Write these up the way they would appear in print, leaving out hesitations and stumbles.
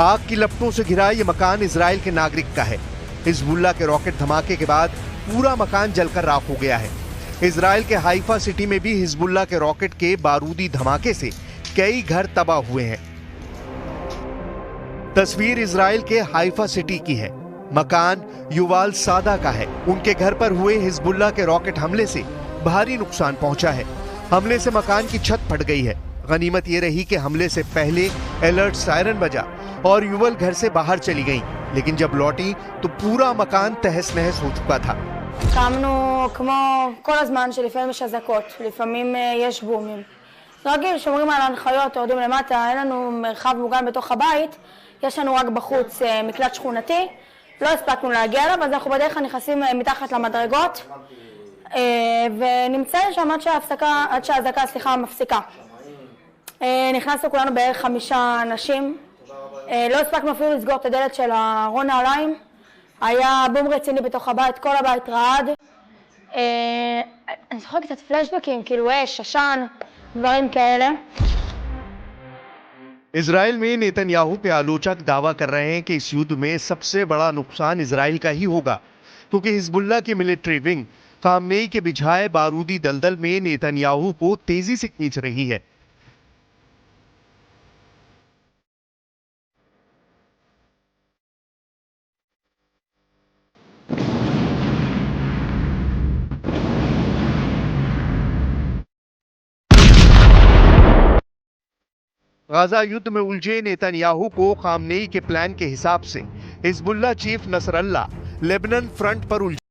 आग की लपटों से घिरा ये मकान इजराइल के नागरिक का है। हिजबुल्लाह के रॉकेट धमाके के बाद पूरा मकान जलकर राख हो गया है। इजराइल के हाइफा सिटी में भी हिजबुल्लाह के रॉकेट के बारूदी धमाके से कई घर तबाह हुए हैं। तस्वीर इजराइल के हाइफा सिटी की है। मकान युवाल सादा का है। उनके घर पर हुए हिजबुल्लाह के रॉकेट हमले से भारी नुकसान पहुंचा है। हमले से मकान की छत फट गई है। गनीमत ये रही कि हमले से पहले अलर्ट सायरन बजा और युवल घर से बाहर चली गई, लेकिन जब लौटी तो पूरा मकान तहस नहस हो चुका था। קמנו כמו כל הזמן שלפעמים יש אזעקות, לפעמים יש בומים. רגיל, שומרים על ההנחיות, יורדים למטה, אין לנו מרחב מוגן בתוך הבית, יש לנו רק בחוץ מקלט שכונתי, לא הספקנו להגיע אליו, אז אנחנו בדרך כלל נכנסים מתחת למדרגות, ונמצאים שם עד שהאזעקה מפסיקה. נכנסנו כולנו בערך 5 אנשים, לא הספקנו אפילו לסגור את הדלת של הארון נעליים, היה בום רציני בתוך הבית, כל הבית רעד. אני זוכרת קצת פלשבקים, כאילו אש, עשן, דברים כאלה. इजराइल में नेतन्याहू के आलोचक दावा कर रहे हैं कि इस युद्ध में सबसे बड़ा नुकसान इजराइल का ही होगा, क्योंकि हिजबुल्लाह की मिलिट्री विंग खामनेई के बिछाए बारूदी दलदल में नेतन्याहू को तेजी से खींच रही है। गाजा युद्ध में उलझे नेतन्याहू को खामनेई के प्लान के हिसाब से Hezbollah chief Nasrallah Lebanon front पर उलझे।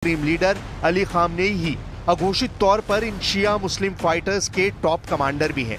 सुप्रीम लीडर अली खामनेई ही अघोषित तौर पर इन शिया मुस्लिम फाइटर्स के टॉप कमांडर भी हैं।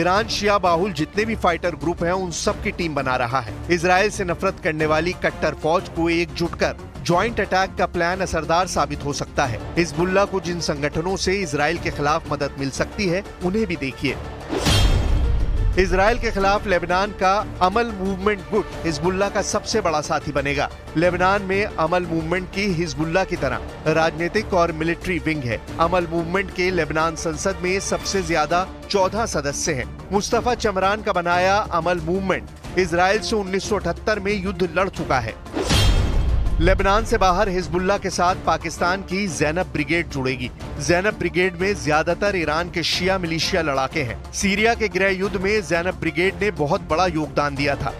ईरान शिया बाहुल जितने भी फाइटर ग्रुप हैं उन सब की टीम बना रहा है। इजराइल से नफरत करने वाली कट्टर फौज को एकजुट कर जॉइंट अटैक का प्लान असरदार साबित हो सकता है। हिजबुल्लाह को जिन संगठनों से इजराइल के खिलाफ मदद मिल सकती है उन्हें भी देखिए। इजराइल के खिलाफ लेबनान का अमल मूवमेंट गुट हिजबुल्लाह का सबसे बड़ा साथी बनेगा। लेबनान में अमल मूवमेंट की हिजबुल्लाह की तरह राजनीतिक और मिलिट्री विंग है। अमल मूवमेंट के लेबनान संसद में सबसे ज्यादा 14 सदस्य हैं। मुस्तफा चमरान का बनाया अमल मूवमेंट इजराइल से 1978 में युद्ध लड़ चुका है। लेबनान से बाहर हिजबुल्लाह के साथ पाकिस्तान की ज़ैनब ब्रिगेड जुड़ेगी। ज़ैनब ब्रिगेड में ज्यादातर ईरान के शिया मिलिशिया लड़ाके हैं। सीरिया के गृह युद्ध में ज़ैनब ब्रिगेड ने बहुत बड़ा योगदान दिया था।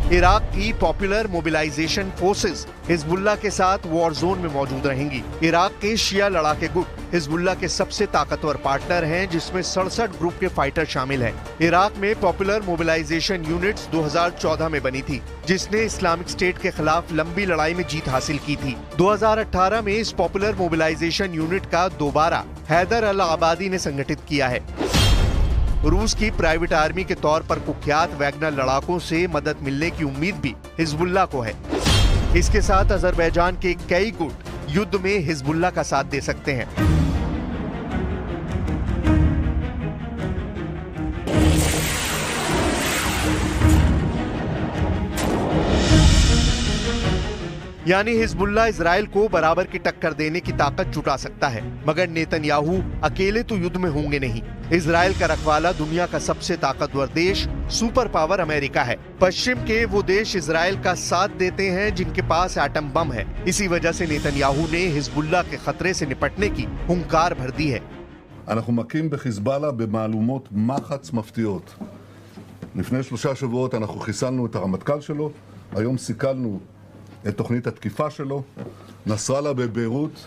इराक की पॉपुलर मोबिलाइजेशन फोर्सेस हिजबुल्लाह के साथ वॉर जोन में मौजूद रहेंगी। इराक के शिया लड़ाके गुट हिजबुल्लाह के सबसे ताकतवर पार्टनर हैं, जिसमें 67 ग्रुप के फाइटर शामिल हैं। इराक में पॉपुलर मोबिलाइजेशन यूनिट्स 2014 में बनी थी, जिसने इस्लामिक स्टेट के खिलाफ लंबी लड़ाई में जीत हासिल की थी। 2018 में इस पॉपुलर मोबिलाइजेशन यूनिट का दोबारा हैदर अल आबादी ने संगठित किया है। रूस की प्राइवेट आर्मी के तौर पर कुख्यात वैगनर लड़ाकों से मदद मिलने की उम्मीद भी हिजबुल्लाह को है। इसके साथ अजरबैजान के कई गुट युद्ध में हिजबुल्लाह का साथ दे सकते हैं। यानी हिजबुल्लाह इजराइल को बराबर की टक्कर देने की ताकत जुटा सकता है, मगर नेतन्याहू अकेले तो युद्ध में होंगे नहीं। इजराइल का रखवाला दुनिया का सबसे ताकतवर देश सुपर पावर अमेरिका है। पश्चिम के वो देश इजराइल का साथ देते हैं जिनके पास एटम बम है। इसी वजह से नेतन्याहू ने हिजबुल्लाह के खतरे से निपटने की हुंकार भर दी है। אנחנו מכים בחיזבאללה במהלומות מחץ מפתיעות. לפני 3 שבועות אנחנו חיסלנו את הרמטכ"ל שלו, היום סיכלנו את תוכנית התקיפה שלו, נסראללה בביירות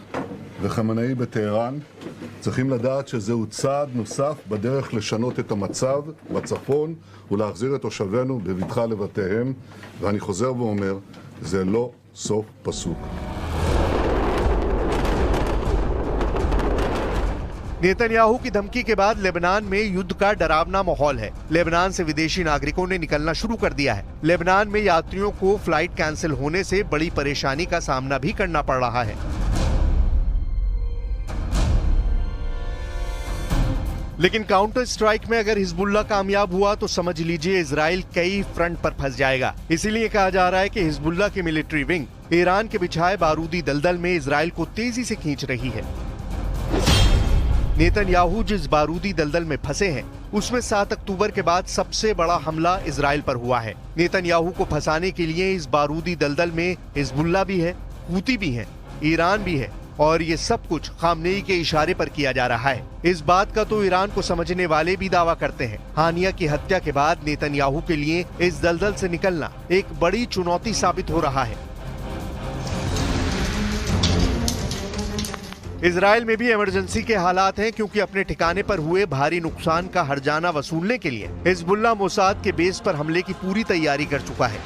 וחמינאי בטהרן. צריכים לדעת שזהו צעד נוסף בדרך לשנות את המצב בצפון ולהחזיר את תושבינו בבטחה לבתיהם, ואני חוזר ואומר, זה לא סוף פסוק. नेतन्याहू की धमकी के बाद लेबनान में युद्ध का डरावना माहौल है। लेबनान से विदेशी नागरिकों ने निकलना शुरू कर दिया है। लेबनान में यात्रियों को फ्लाइट कैंसिल होने से बड़ी परेशानी का सामना भी करना पड़ रहा है। लेकिन काउंटर स्ट्राइक में अगर हिजबुल्लाह कामयाब हुआ तो समझ लीजिए इजराइल कई फ्रंट पर फंस जाएगा। इसीलिए कहा जा रहा है कि हिजबुल्लाह की मिलिट्री विंग ईरान के बिछाए बारूदी दलदल में इजराइल को तेजी से खींच रही है। नेतन्याहू जिस बारूदी दलदल में फंसे हैं, उसमें 7 अक्टूबर के बाद सबसे बड़ा हमला इजराइल पर हुआ है। नेतन्याहू को फंसाने के लिए इस बारूदी दलदल में हिजबुल्लाह भी है, हूती भी है, ईरान भी है, और ये सब कुछ खामनेई के इशारे पर किया जा रहा है। इस बात का तो ईरान को समझने वाले भी दावा करते हैं। हानिया की हत्या के बाद नेतन्याहू के लिए इस दलदल से निकलना एक बड़ी चुनौती साबित हो रहा है। इजराइल में भी इमरजेंसी के हालात हैं, क्योंकि अपने ठिकाने पर हुए भारी नुकसान का हर्जाना वसूलने के लिए हिजबुल्लाह मोसाद के बेस पर हमले की पूरी तैयारी कर चुका है।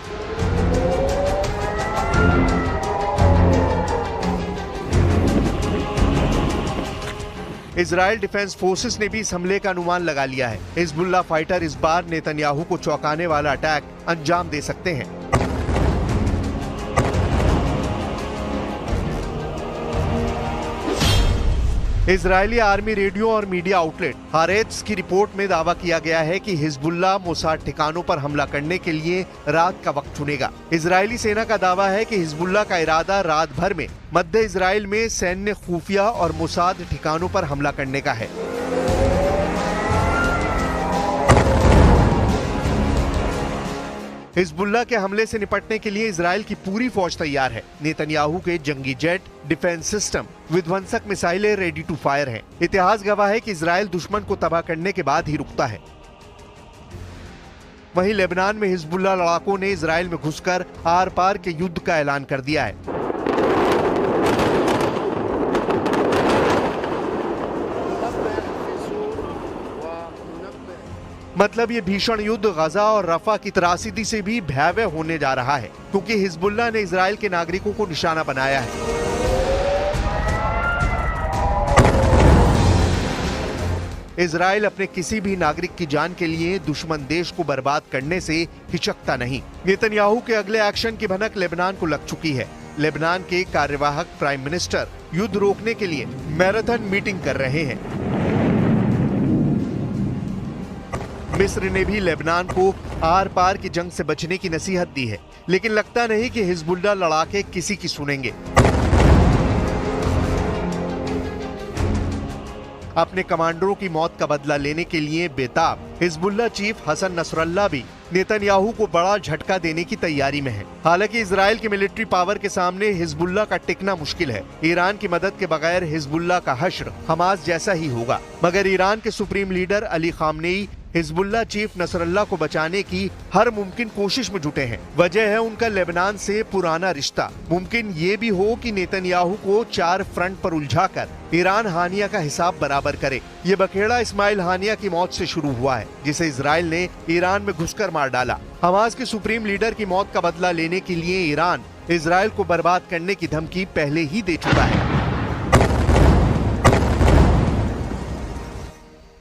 इजराइल डिफेंस फोर्सेस ने भी इस हमले का अनुमान लगा लिया है। हिजबुल्लाह फाइटर इस बार नेतन्याहू को चौंकाने वाला अटैक अंजाम दे सकते हैं। इजरायली आर्मी रेडियो और मीडिया आउटलेट हारेट्स की रिपोर्ट में दावा किया गया है कि हिजबुल्लाह मोसाद ठिकानों पर हमला करने के लिए रात का वक्त चुनेगा। इजरायली सेना का दावा है कि हिजबुल्लाह का इरादा रात भर में मध्य इजराइल में सैन्य खुफिया और मोसाद ठिकानों पर हमला करने का है। हिजबुल्लाह के हमले से निपटने के लिए इजराइल की पूरी फौज तैयार है। नेतन्याहू के जंगी जेट, डिफेंस सिस्टम, विध्वंसक मिसाइलें रेडी टू फायर हैं। इतिहास गवाह है कि इजराइल दुश्मन को तबाह करने के बाद ही रुकता है। वहीं लेबनान में हिजबुल्लाह लड़ाकों ने इजराइल में घुसकर आर पार के युद्ध का ऐलान कर दिया है। मतलब ये भीषण युद्ध गजा और रफा की त्रासदी से भी भयावह होने जा रहा है, क्योंकि हिजबुल्लाह ने इजराइल के नागरिकों को निशाना बनाया है। इजराइल अपने किसी भी नागरिक की जान के लिए दुश्मन देश को बर्बाद करने से हिचकता नहीं। नेतन्याहू के अगले एक्शन की भनक लेबनान को लग चुकी है। लेबनान के कार्यवाहक प्राइम मिनिस्टर युद्ध रोकने के लिए मैराथन मीटिंग कर रहे हैं। मिस्र ने भी लेबनान को आर पार की जंग से बचने की नसीहत दी है, लेकिन लगता नहीं कि हिजबुल्लाह लड़ाके किसी की सुनेंगे। अपने कमांडरों की मौत का बदला लेने के लिए बेताब हिजबुल्लाह चीफ हसन नसरल्लाह भी नेतन्याहू को बड़ा झटका देने की तैयारी में है। हालांकि इजराइल की मिलिट्री पावर के सामने हिजबुल्लाह का टिकना मुश्किल है। ईरान की मदद के बगैर हिजबुल्लाह का हश्र हमास जैसा ही होगा। मगर ईरान के supreme leader Ali Khamenei Hezbollah chief Nasrallah को बचाने की हर मुमकिन कोशिश में जुटे हैं। वजह है उनका लेबनान से पुराना रिश्ता। मुमकिन ये भी हो कि नेतन्याहू को 4 फ्रंट पर उलझाकर ईरान हानिया का हिसाब बराबर करे। ये बखेड़ा इस्माइल हानिया की मौत से शुरू हुआ है, जिसे इजराइल ने ईरान में घुसकर मार डाला। हमास के सुप्रीम लीडर की मौत का बदला लेने के लिए ईरान इजराइल को बर्बाद करने की धमकी पहले ही दे चुका है।